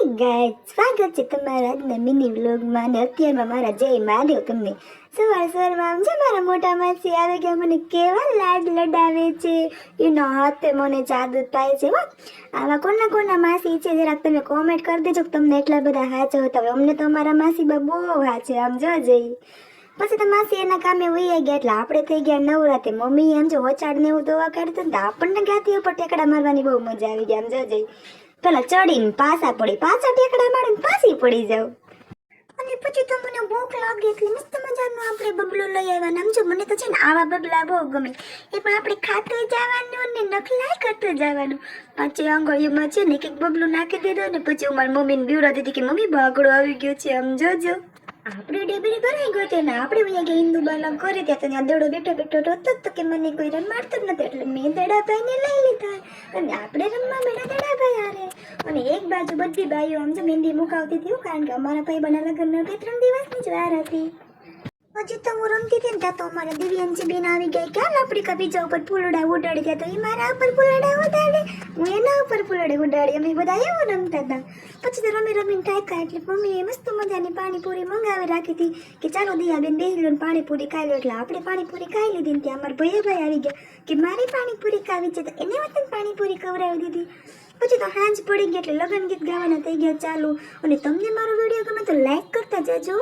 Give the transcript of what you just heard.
Hi guys, સ્વાગત છે તમારા આજના મિની વ્લોગમાં. અને અત્યારમાં મારા જય મહાદેવ. તમને સવારમાં આમ છે મારા મોટા માસી આવે ગયા, મને કેવા લાડ લડાવે છે. એનો હાથે મને જાદુ થાય છે. આવા કોના કોના માસી છે જરાક તમે કોમેન્ટ કરી દેજો કે તમને એટલા બધા હાચો હતા. હવે અમને તો અમારા માસી બા બહુ હાચે, આમ જો જઈ. પછી તો માસી એના કામે વહી ગયા એટલે આપણે થઈ ગયા નવરાતે. મમ્મી એમ જો હોચાડ ને એવું દવા કાઢતું ને આપણને ગાતી ઉપર ટેકડા મારવાની બહુ મજા આવી ગઈ, આમ જો જઈ. પેલા ચડીને પાછા ટેકડા મારીને પાછી પડી જાવ. અને પછી તો મને ભૂખ લાગી એટલે મસ્ત મજાનો આપણે બબલો લઈ આવ્યા. આમ જો મને તો છે ને આવા બબલા બહુ ગમે. એ પણ આપણે ખાતું જવાનું ને નખલાય કરતું જવાનું. પાછી આંગળીઓમાં છે ને એક બબલું નાખી દીધો ને પછી હું મારી મમ્મીને બીવડાતી હતી કે મમ્મી બાગડો આવી ગયો છે, આમ જોજો. આપણે ડેબરી ભરાઈ ગયો છે ને આપણે અહીંયા ગયા હિન્દુ બાલા કરે ત્યાં તો ત્યાં દડો બેઠો બેઠો રોતો તો કે મને કોઈ રમાડતો જ નથી એટલે મેં દડાભાઈને લઈ લીધા અને આપણે રમવા બેઠા દડાભાઈ હારે. અને એક બાજુ બધી બાઈઓ આમ જો મહેંદી મુકાવતી હતી, કારણ કે અમારા ભાઈ બના લગ્ન 2-3 દિવસની જ વાર હતી. હજી તો હું રમતી હતી ને ત્યાં તો અમારા દિવ્યાંશી બેન આવી ગયા કે હાલ આપણે બીજા ઉપર ફૂલડા ઉડાડી ગયા. તો એ મારા ઉપર ફૂલડા ઉડાડે, હું એના ઉપર ફૂલડા ઉડાડી. અમે બધા એવું રમતા હતા. પછી તો રમીને ટાઈકા એટલે મમ્મીએ મસ્ત મજાની પાણીપુરી મંગાવી રાખી હતી કે ચાલો દિયાબેન બેસી લો ને પાણીપુરી ખાઈ લો. એટલે આપણે પાણીપુરી ખાઈ લીધી ને ત્યાં અમારા ભાઈ આવી ગયા કે મારી પાણીપુરી ખાવી છે, તો એને વતન પાણીપુરી ખવડાવી દીધી. પછી તો હાંજ પડી ગઈ એટલે લગ્ન ગીત ગાવાના થઈ ગયા ચાલુ. અને તમને મારો વિડીયો ગમે તો લાઈક કરતા જજો.